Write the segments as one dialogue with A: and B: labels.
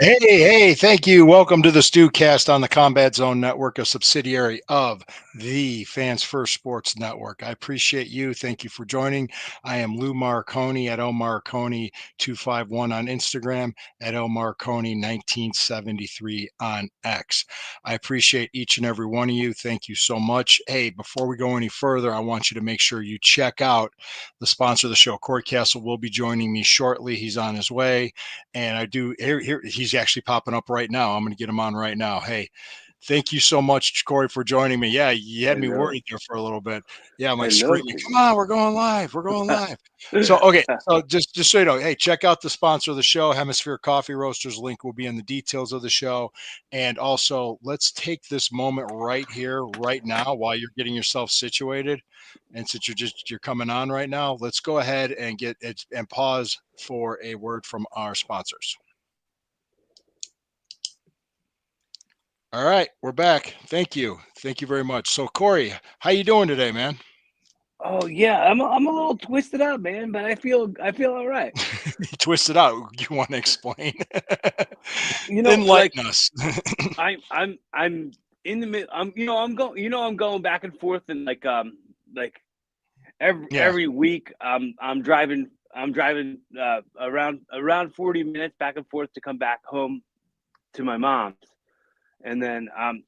A: Hey, thank you. Welcome to the StewKast on the Combat Zone Network, a subsidiary of the Fans First Sports Network. I appreciate you. Thank you for joining. I am Lou Marconi at Marconi251 on Instagram, at Marconi1973 on X. I appreciate each and every one of you. Thank you so much. Hey, before we go any further, I want you to make sure you check out the sponsor of the show. Corey Castle will be joining me shortly. He's on his way. And I do here, he's actually popping up right now. I'm going to get him on right now. Hey, thank you so much, Corey, for joining me. Yeah, you had me
B: Hello.
A: worried there for a little bit. Yeah, my
B: Hello,
A: screen. Come on, we're going live. We're going live. So okay, so just so you know, hey, check out the sponsor of the show, Hemisphere Coffee Roasters. Link will be in the details of the show. And also, let's take this moment right here, right now, while you're getting yourself situated. And since you're coming on right now, let's go ahead and get it and pause for a word from our sponsors. All right, we're back. Thank you. Thank you very much. So Corey, how you doing today, man?
B: Oh yeah, I'm a little twisted up, man, but I feel all right.
A: Twist it out. You want to explain?
B: You know, like
A: Enlighten us.
B: I'm in the mid. I'm going back and forth, and like every
A: Yeah.
B: every week I'm driving around 40 minutes back and forth to come back home to my mom's, and then I'm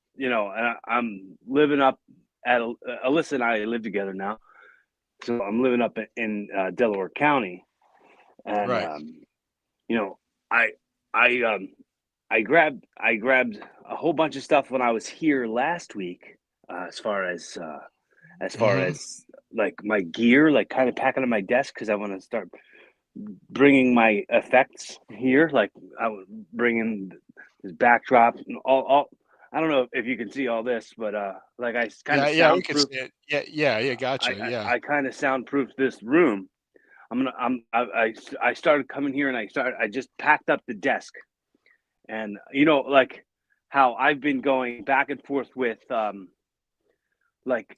B: living up at Alyssa and I live together now. So I'm living up in Delaware County, and
A: Right.
B: you know, I I I grabbed a whole bunch of stuff when I was here last week, as far
A: Hmm.
B: as like my gear, like kind of packing on my desk because I want to start bringing my effects here. Like I was bringing this backdrop and all. I don't know if you can see all this, but like I kind of
A: Yeah, we could
B: soundproof.
A: see it. Yeah,
B: I
A: gotcha.
B: I,
A: Yeah.
B: I kind of soundproof this room. I started coming here and I just packed up the desk, and like how I've been going back and forth with like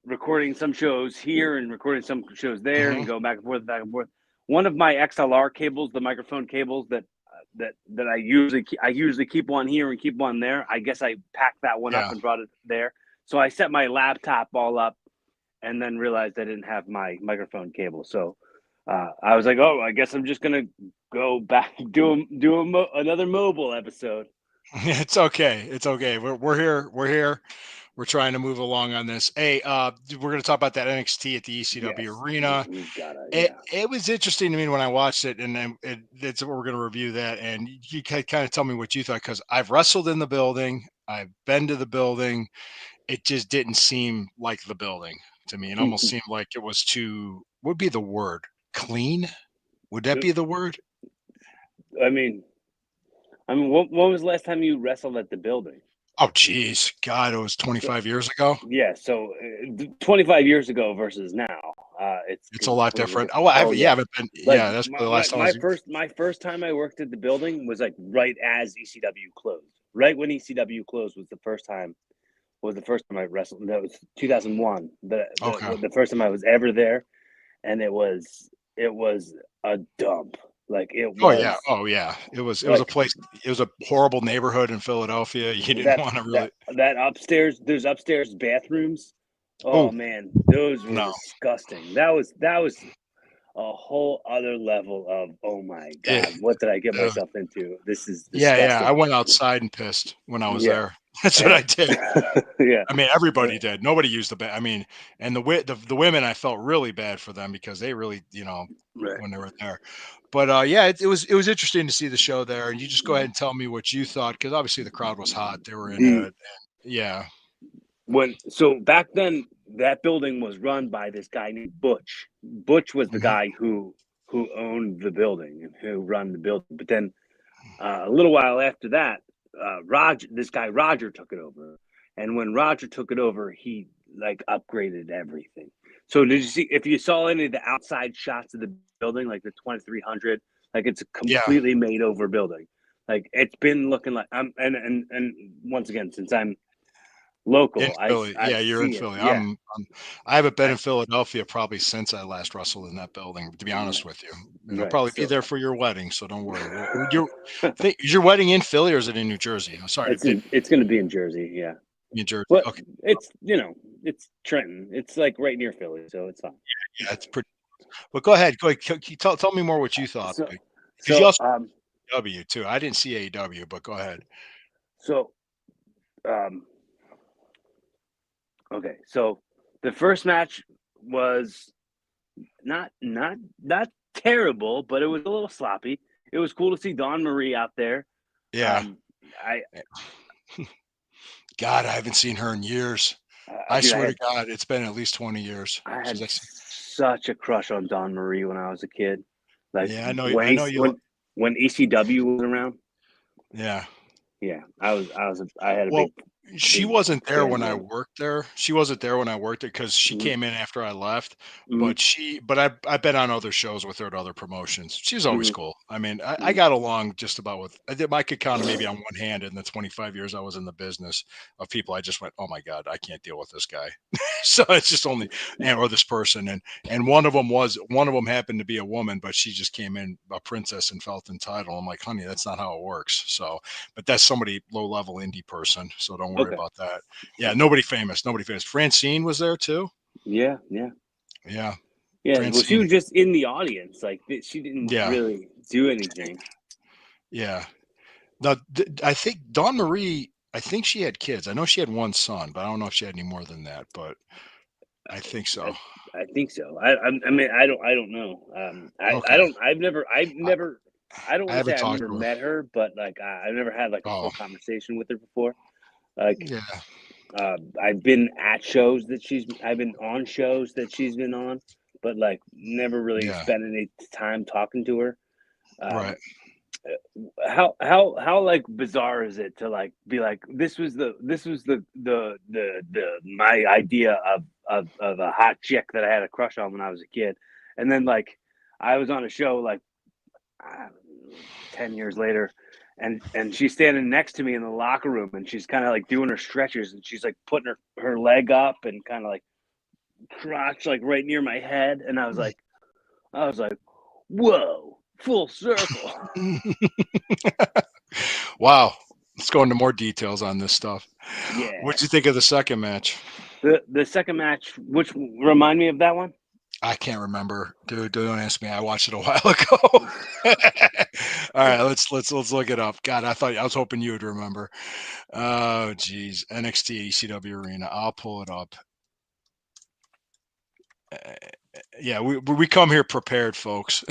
B: recording some shows here and recording some shows there
A: Hmm.
B: and going back and forth. One of my XLR cables, the microphone cables that I usually keep one here and keep one there. I guess I packed that one up
A: Yeah.
B: and brought it there. So I set my laptop all up and then realized I didn't have my microphone cable. So I was like, oh, I guess I'm just gonna go back another mobile episode.
A: It's okay. It's okay. We're here. We're here. We're trying to move along on this. Hey, we're going to talk about that NXT at the ECW
B: Yes,
A: arena.
B: we've got to.
A: It
B: Yeah.
A: it was interesting to me when I watched it, and then that's what we're going to review that. And you can kind of tell me what you thought because I've wrestled in the building, I've been to the building. It just didn't seem like the building to me. It almost seemed like it was too. Would be the word clean? Would that be the word?
B: I mean, when was the last time you wrestled at the building?
A: Oh, geez, God, it was
B: So
A: 25 years ago.
B: yeah, so 25 years ago versus now, it's
A: It's a lot
B: completely
A: different.
B: different.
A: Oh, I
B: Oh
A: haven't. Yeah, I
B: yeah,
A: haven't been.
B: like
A: Yeah, that's
B: my,
A: the
B: my,
A: last time I
B: my
A: was.
B: first my first time I worked at the building was like right as ECW closed. Right when ECW closed was the first time I wrestled. That was 2001.
A: Okay.
B: The first time I was ever there, and it was a dump. Like it
A: Oh yeah.
B: was
A: Oh yeah. It was a
B: like
A: place. It was a horrible neighborhood in Philadelphia. You didn't
B: that
A: want to
B: that
A: really.
B: that upstairs. There's upstairs bathrooms.
A: Oh
B: Oh man, those were
A: no.
B: disgusting. That was a whole other level of, oh my
A: Yeah.
B: god, what did I get
A: uh,
B: myself into? This is
A: yeah. I
B: disgusting.
A: went outside and pissed when I was
B: Yeah,
A: there. That's what
B: and
A: I did.
B: yeah,
A: I mean, everybody did. Nobody used the bed. I mean, and the women, I felt really bad for them because they really,
B: right.
A: when they were there. But yeah, it was interesting to see the show there. And you just go ahead and tell me what you thought because obviously the crowd was hot. They were in
B: The
A: yeah.
B: so back then that building was run by this guy named Butch. Butch was the
A: Mhm.
B: guy who owned the building and who run the building. But then a little while after that, this guy Roger took it over. And when Roger took it over, he like upgraded everything. So did you see if you saw any of the outside shots of the building, like the 2300, like it's a
A: Yeah.
B: completely made over building. Like it's been looking like and once again, since I'm local.
A: In Philly,
B: I
A: yeah, you're in
B: see it.
A: Philly.
B: Yeah,
A: I haven't been
B: I,
A: in Philadelphia probably since I last wrestled in that building. To be honest with you, I'll
B: right.
A: probably be
B: So
A: there for your wedding, so don't worry. Is your wedding in Philly or is it in New Jersey? I'm sorry,
B: it's going to be in Jersey. Yeah,
A: New Jersey.
B: but
A: Okay,
B: it's it's Trenton. It's like right near Philly, so it's fine.
A: yeah, it's pretty. But go ahead, go ahead. Tell me more what you thought,
B: So
A: because you
B: so
A: also
B: um
A: W too. I didn't see AEW, but go ahead.
B: so um okay. So the first match was not terrible, but it was a little sloppy. It was cool to see Dawn Marie out there.
A: Yeah,
B: Um, I
A: God, I haven't seen her in years. I
B: dude,
A: swear to God, it's been at least 20 years
B: I
A: since
B: had
A: I seen.
B: such a crush on Dawn Marie when I was a kid. Like
A: Yeah, I know.
B: when
A: I know you.
B: when ECW was around.
A: Yeah.
B: Yeah, I had a
A: Well, she
B: big
A: wasn't there
B: fan
A: when
B: of
A: I
B: them.
A: worked there. She wasn't there when I worked there because she
B: Hmm.
A: came in after I left.
B: Hmm.
A: But I've been on other shows with her at other promotions. She's always
B: Hmm.
A: cool. I mean, I
B: Hmm.
A: got along just about with. I could count maybe on one hand in the 25 years I was in the business of people. I just went, oh my God, I can't deal with this guy. So it's just only or this person, and one of them happened to be a woman, but she just came in a princess and felt entitled. I'm like, honey, that's not how it works. So, but that's somebody low level indie person, so don't worry
B: Okay.
A: about that. Yeah, nobody famous, nobody famous. Francine was there too.
B: Yeah, yeah,
A: Yeah,
B: yeah. Well, she
A: Francine.
B: was just in the audience. Like she didn't
A: Yeah,
B: really do anything.
A: yeah. Now, I think Dawn Marie. I think she had kids. I know she had one son, but I don't know if she had any more than that. But I think so.
B: I I think so. I mean I don't know. I
A: Okay,
B: don't
A: I,
B: I don't
A: I
B: want to say
A: haven't
B: I've
A: talked
B: never
A: to her.
B: met her, but like I've never had like a
A: Oh,
B: full conversation with her before. Like
A: yeah,
B: I've been at shows that I've been on shows that she's been on, but like never really
A: yeah,
B: spent any time talking to her.
A: right.
B: Um, how like bizarre is it to like be like this was the my idea of a hot chick that I had a crush on when I was a kid, and then like I was on a show like uh, 10 years later, and she's standing next to me in the locker room, and she's kind of like doing her stretches, and she's like putting her leg up and kind of like crotch like right near my head, and I was like, whoa, full circle.
A: Wow. Let's go into more details on this stuff.
B: Yeah.
A: What'd you think of the second match?
B: The second match, which remind me of that one.
A: I can't remember, dude. Don't ask me. I watched it a while ago. All right, let's look it up. God, I was hoping you would remember. Oh, geez, NXT ECW Arena. I'll pull it up. Uh, yeah, we come here prepared, folks.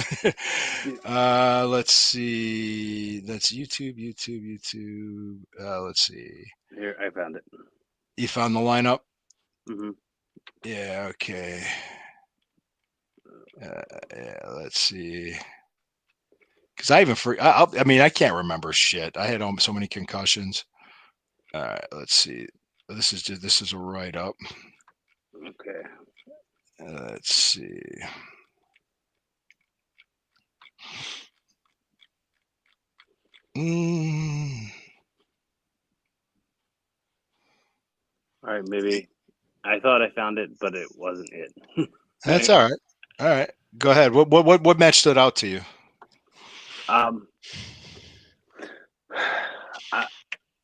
A: Let's see. That's YouTube. Let's see.
B: Here, I found it.
A: You found the lineup?
B: Hmm.
A: Yeah. Okay. Yeah. Let's see. Because I even I mean, I can't remember shit. I had so many concussions. All right. Let's see. This is a write up.
B: Okay.
A: Let's see. Mm,
B: All right, maybe I thought I found it, but it wasn't it.
A: that's all right. All right. Go ahead. What match stood out to you?
B: um, I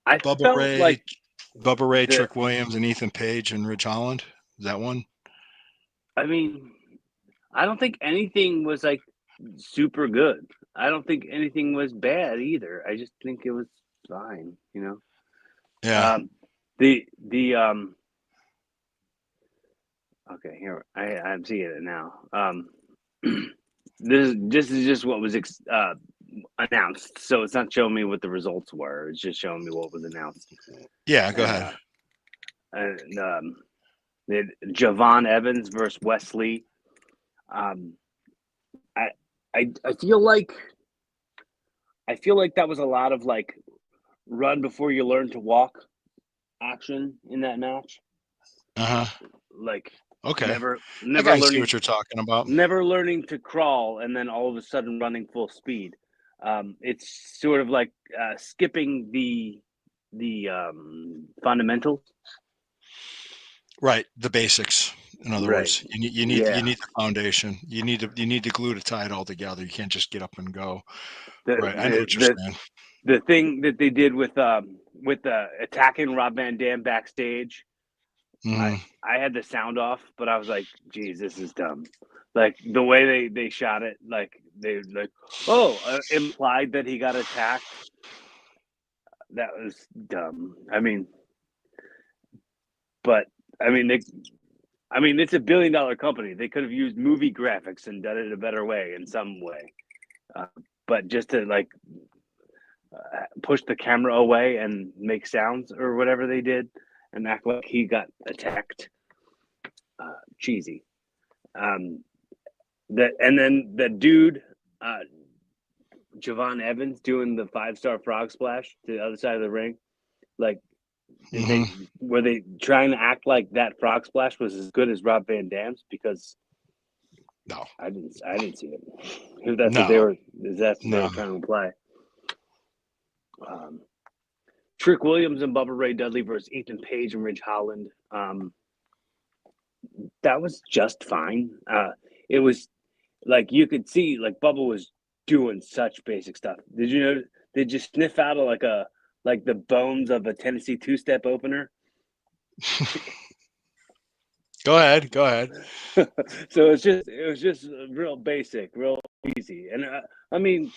B: I
A: Bubba
B: felt like
A: Ray, Bubba Ray,
B: the.
A: Trick Williams, and Ethan Page and Ridge Holland. Is that one?
B: I mean, I don't think anything was like super good. I don't think anything was bad either. I just think it was fine.
A: Yeah.
B: Um, the. Okay, here I'm seeing it now. This is just what was announced, so it's not showing me what the results were. It's just showing me what was announced,
A: Yeah. Go
B: and
A: ahead.
B: and they had Javon Evans versus Wesley. Um, I I feel like that was a lot of like run before you learn to walk action in that match.
A: Uh huh.
B: Like
A: Okay.
B: never
A: I
B: never
A: gotta see
B: learning
A: what you're talking about.
B: never learning to crawl and then all of a sudden running full speed. It's sort of like skipping the fundamentals.
A: Right, the basics. In other
B: Right.
A: words, you
B: Yeah.
A: need the foundation. You need the glue to tie it all together. You can't just get up and go.
B: The
A: Right, I know
B: the
A: what you're
B: the
A: saying.
B: the thing that they did with attacking Rob Van Dam backstage, I
A: Mhm.
B: I had the sound off, but I was like, "Geez, this is dumb." Like the way they shot it, like they like, oh, implied that he got attacked. That was dumb. I mean, but I mean, it's a billion-dollar company. They could have used movie graphics and done it a better way in some way. Uh, but just to like push the camera away and make sounds or whatever they did and act like he got attacked, cheesy. Um, that and then the dude, uh, Javon Evans, doing the 5-star frog splash to the other side of the ring. Like, did
A: Mhm.
B: they were they trying to act like that frog splash was as good as Rob Van Dam's? Because
A: No.
B: I didn't see it. If that's what
A: No.
B: they were, if that's what they
A: No.
B: were trying to imply. Um, Trick Williams and Bubba Ray Dudley versus Ethan Page and Ridge Holland. That was just fine. It was like you could see like Bubba was doing such basic stuff. Did you know? Did you sniff out like the bones of a Tennessee two-step opener?
A: Go ahead. Go ahead.
B: So it was just real basic, real easy. And I mean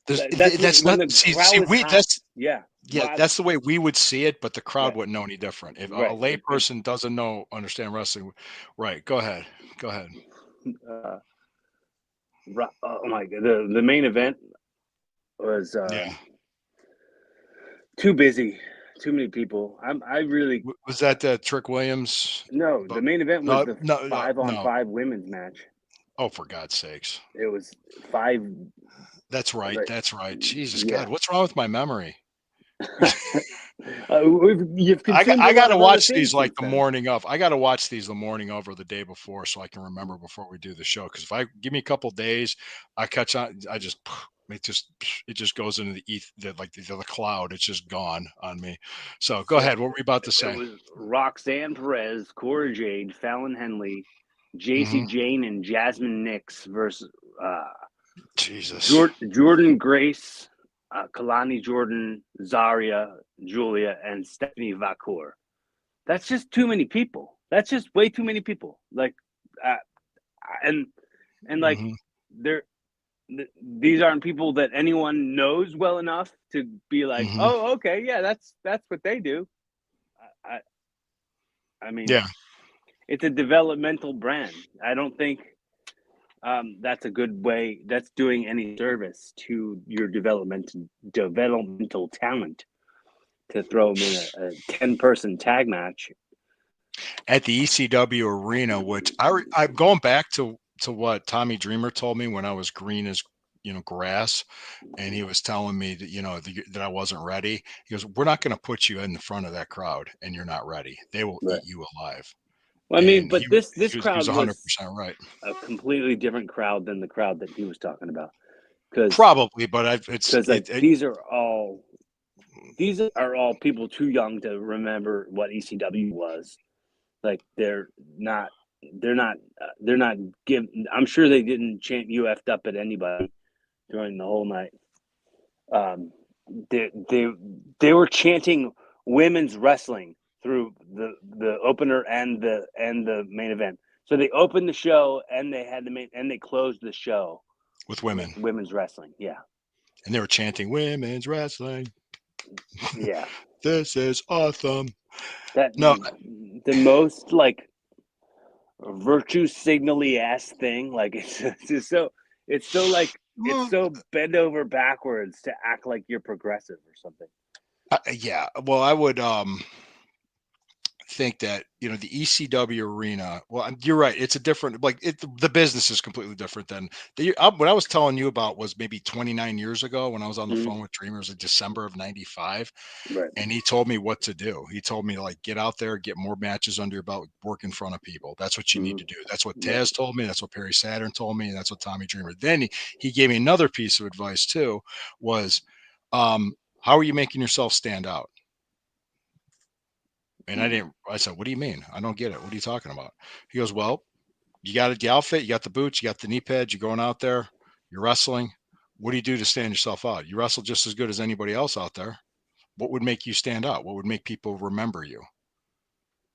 B: that's what
A: That's
B: when
A: not
B: the
A: see
B: crowd is
A: we
B: hot.
A: that's
B: Yeah,
A: yeah,
B: Rob.
A: that's the way we would see it, but the crowd
B: Right,
A: wouldn't know any different. If a
B: right.
A: lay person doesn't understand wrestling, right? Go ahead. Go ahead.
B: Uh, oh my god, the main event was
A: Yeah.
B: too busy, too many people. I really
A: Was that Trick Williams?
B: no.
A: But
B: The main event was
A: no,
B: the
A: no, no,
B: 5-on-5
A: no.
B: women's match.
A: Oh, for God's sakes.
B: It was five.
A: That's right.
B: Like,
A: That's right. Jesus
B: yeah.
A: God, what's wrong with my memory?
B: You've consumed a
A: I
B: lot
A: gotta
B: of other
A: watch these
B: things
A: like
B: since
A: the
B: then.
A: morning of. I gotta watch these the morning of or the day before so I can remember before we do the show. Because if I give me a couple days, I catch on. I just it just goes into the the cloud. It's just gone on me. So go
B: So
A: ahead. What were you about to
B: it
A: say?
B: was Roxanne Perez, Cora Jade, Fallon Henley, JC
A: Hmm.
B: Jane, and Jasmine Nix versus
A: Jesus.
B: Jordan Grace, Kalani Jordan, Zaria, Julia, and Stephanie Vacour. That's just too many people. That's just way too many people. Like, uh, and like
A: Hmm.
B: they're these aren't people that anyone knows well enough to be like,
A: Hmm.
B: oh, okay, yeah, that's what they do. I I mean,
A: Yeah.
B: it's a developmental brand. I don't think that's a good way. That's doing any service to your developmental talent to throw them in a 10-person tag match.
A: At the ECW arena, which I'm going back to what Tommy Dreamer told me when I was green as grass, and he was telling me that that I wasn't ready. He goes, "We're not going to put you in the front of that crowd, and you're not ready. They will
B: Right.
A: eat you alive."
B: Well, I mean,
A: And
B: but this
A: he was
B: crowd was
A: 100% right.
B: a completely different crowd than the crowd that he was talking about because
A: Probably, but
B: like these are all people too young to remember what ECW was. Like they're not giving. I'm sure they didn't chant "you effed up" at anybody during the whole night. Um, they were chanting women's wrestling through the opener and the main event. So they opened the show and they had the main and they closed the show
A: with
B: with
A: women,
B: women's wrestling. Yeah,
A: and they were chanting "Women's wrestling.
B: yeah.
A: This is awesome."
B: That
A: No,
B: the most like virtue signally ass thing. Like it's just so it's so like it's
A: well,
B: so bend over backwards to act like you're progressive or something.
A: yeah. Well, I would think that the ECW arena. Well, you're right. It's a different the business is completely different than what I was telling you about was maybe 29 years ago when I was on the
B: Mm-hmm.
A: phone with Dreamers in December of '95,
B: Right.
A: and he told me what to do. He told me like get out there, get more matches under your belt, work in front of people. That's what you need to do.
B: Mm-hmm.
A: That's what
B: Right.
A: Taz told me. That's what Perry Saturn told me, and that's what Tommy Dreamer. Then he gave me another piece of advice too. Was how are you making yourself stand out? And I said, what do you mean? I don't get it. What are you talking about? He goes, well, you got the outfit, you got the boots, you got the knee pads, you're going out there, you're wrestling. What do you do to stand yourself out? You wrestle just as good as anybody else out there. What would make you stand out? What would make people remember you?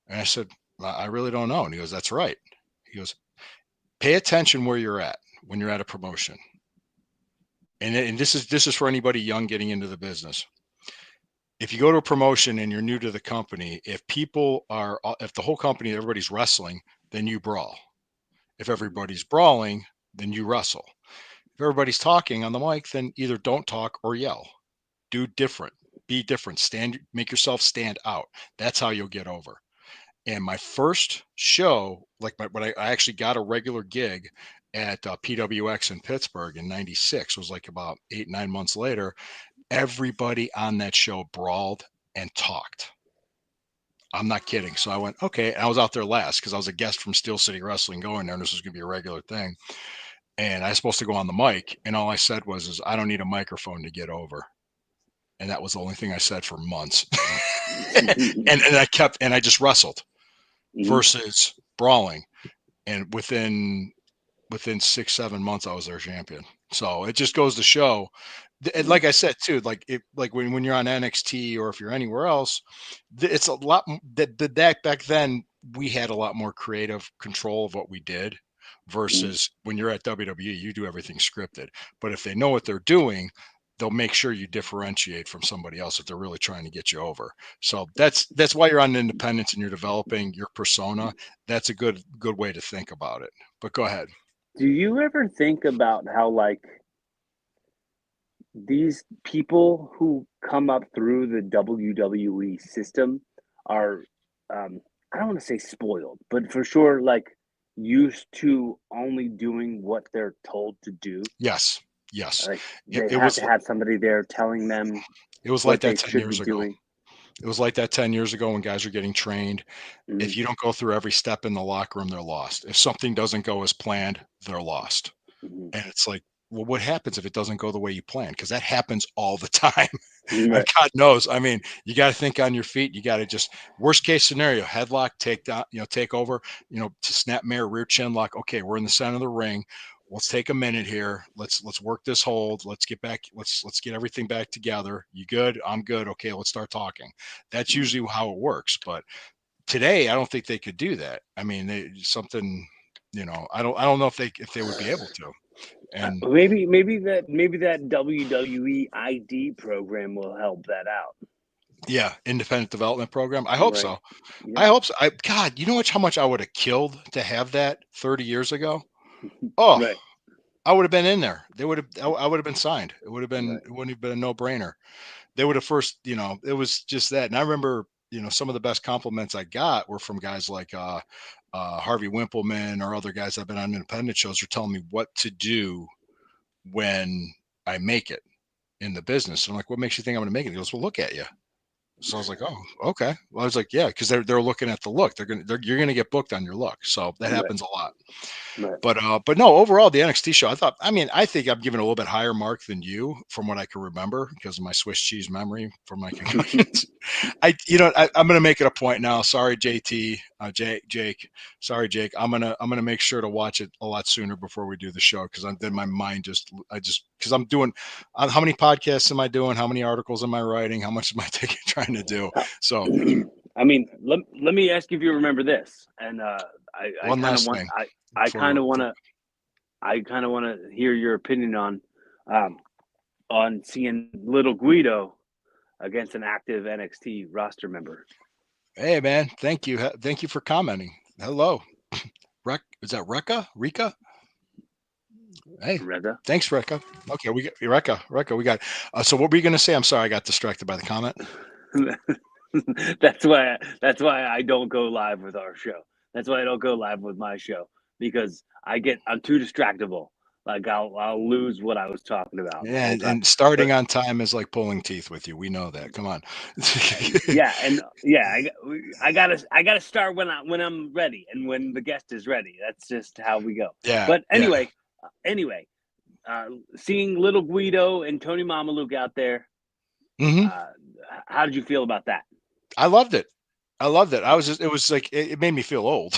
A: And I said, I really don't know. And he goes, that's right. He goes, pay attention where you're at when you're at a promotion. And this is for anybody young getting into the business. If you go to a promotion and you're new to the company, if the whole company, everybody's wrestling, then you brawl. If everybody's brawling, then you wrestle. If everybody's talking on the mic, then either don't talk or yell. Do different. Be different. Make yourself stand out. That's how you'll get over. And my first show, when I actually got a regular gig at PWX in Pittsburgh in '96, was like about 8-9 months later. Everybody on that show brawled and talked. I'm not kidding. So I went, okay. And I was out there last because I was a guest from Steel City Wrestling going there, and this was going to be a regular thing. And I was supposed to go on the mic, and all I said was, I don't need a microphone to get over. And that was the only thing I said for months. and I just wrestled versus brawling. And within 6-7 months, I was their champion. So it just goes to show, and like I said too, like when you're on NXT or if you're anywhere else, it's a lot that back then we had a lot more creative control of what we did versus when you're at WWE, you do everything scripted. But if they know what they're doing, they'll make sure you differentiate from somebody else if they're really trying to get you over. So that's why you're on independence and you're developing your persona. That's a good way to think about it. But go ahead.
B: Do you ever think about how, like, these people who come up through the WWE system are, I don't want to say spoiled, but for sure, like, used to only doing what they're told to do?
A: Yes.
B: Like,
A: It,
B: they
A: it
B: have
A: was
B: to have somebody there telling them
A: it was like
B: what
A: that
B: they
A: 10
B: should be
A: years ago.
B: doing.
A: It was like that 10 years ago when guys are getting trained. If you don't go through every step in the locker room, they're lost. If something doesn't go as planned, they're lost.
B: Mm-hmm.
A: And it's like, well, what happens if it doesn't go the way you plan? Because that happens all the time.
B: Right.
A: God knows. I mean, you got to think on your feet. You got to just worst case scenario, headlock, take down, take over, to snap mare, rear chin lock. Okay, we're in the center of the ring. Let's take a minute here. Let's work this hold. Let's get back. Let's get everything back together. You good? I'm good. Okay, let's start talking. That's usually how it works. But today, I don't think they could do that. I mean, I don't know if they would be able to. And
B: maybe that WWE ID program will help that out.
A: Yeah, independent development program. I hope so.
B: Yeah.
A: I hope so. God, you know how much I would have killed to have that 30 years ago? Oh,
B: Right.
A: I would have been in there. I would have been signed. It wouldn't have been a no-brainer. They would have first, it was just that. And I remember, some of the best compliments I got were from guys like Harvey Wimpleman or other guys that have been on independent shows were telling me what to do when I make it in the business. And I'm like, what makes you think I'm going to make it? He goes, well, look at you. So I was like, oh, okay. Well, I was like, yeah, because they're looking at the look. You're gonna get booked on your look. So that happens a lot.
B: Right.
A: But no, overall, the NXT show, I think I'm giving a little bit higher mark than you from what I can remember because of my Swiss cheese memory from my concussions. I'm going to make it a point now. Sorry, JT, Jake. Sorry, Jake. I'm gonna make sure to watch it a lot sooner before we do the show because then my mind because I'm doing. How many podcasts am I doing? How many articles am I writing? How much am I trying to do? So,
B: I mean, let me ask you if you remember this, and I kind of want to hear your opinion on seeing Little Guido against an active NXT roster member.
A: Hey man, thank you for commenting. Hello, is that Rika? Hey,
B: Reza?
A: thanks, Rika. Okay, we got Rika. We got. So what were you going to say? I'm sorry, I got distracted by the comment.
B: That's why I don't go live with our show. That's why I don't go live with my show because I'm too distractible. Like I'll lose what I was talking about.
A: Yeah, and starting on time is like pulling teeth with you. We know that. Come on.
B: I gotta start when I'm ready and when the guest is ready. That's just how we go.
A: Yeah.
B: But anyway, seeing Little Guido and Tony Mamaluke out there,
A: mm-hmm.
B: How did you feel about that?
A: I loved it. I loved it. It was like it made me feel old.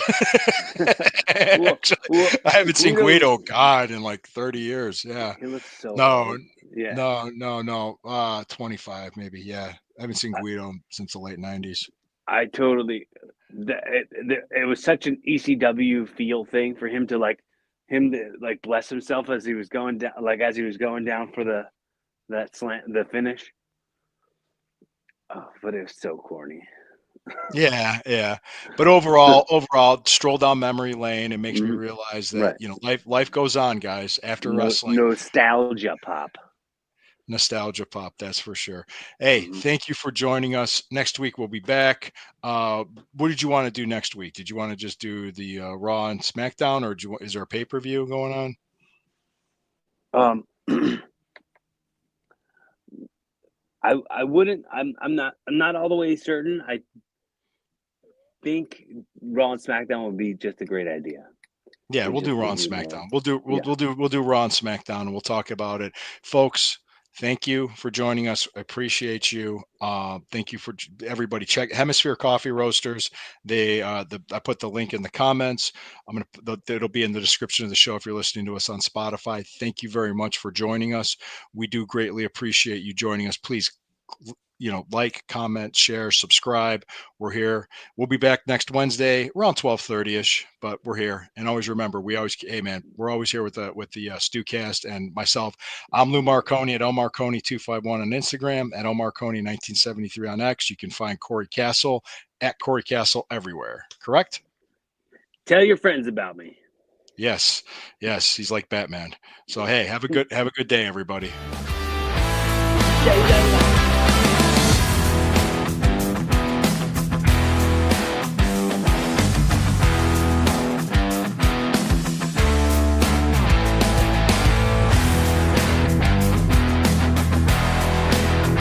B: Well,
A: Actually,
B: well,
A: I haven't seen
B: Guido,
A: Guido, God, in like 30 years. Yeah.
B: he looks so
A: No,
B: old. Yeah,
A: no. 25 maybe. Yeah. I haven't seen
B: I,
A: Guido since the late 90s.
B: I totally. It was such an ECW feel thing for him to like bless himself as he was going down, like as he was going down for the finish. Oh, but it was so corny.
A: Yeah, yeah. But overall, stroll down memory lane. It makes me
B: Mhm.
A: realize that,
B: Right.
A: life goes on, guys, after
B: No
A: wrestling.
B: nostalgia pop.
A: Nostalgia pop, that's for sure. Hey,
B: Mhm.
A: thank you for joining us. Next week we'll be back. What did you want to do next week? Did you want to just do the Raw and SmackDown, or is there a pay-per-view going on?
B: Um, I wouldn't. I'm not all the way certain. I think Raw and SmackDown would be just a great idea.
A: Yeah,
B: It
A: we'll do
B: just
A: Raw
B: would
A: and
B: be more.
A: SmackDown.
B: Yeah.
A: We'll do Raw and SmackDown, and we'll talk about it, folks. Thank you for joining us. I appreciate you. Thank you for everybody. Check Hemisphere Coffee Roasters. I put the link in the comments. It'll be in the description of the show if you're listening to us on Spotify. Thank you very much for joining us. We do greatly appreciate you joining us. Please, like, comment, share, subscribe. We're here. We'll be back next Wednesday around 12:30 ish, but we're here. And always remember, hey man, we're always here with the StewKast and myself. I'm Lou Marconi at Marconi251 on Instagram, at Marconi1973 on X. You can find Corey Castle at Corey Castle everywhere. Correct?
B: Tell your friends about me.
A: Yes, yes. He's like Batman. So hey, have a good day, everybody.
B: Yeah, yeah, yeah.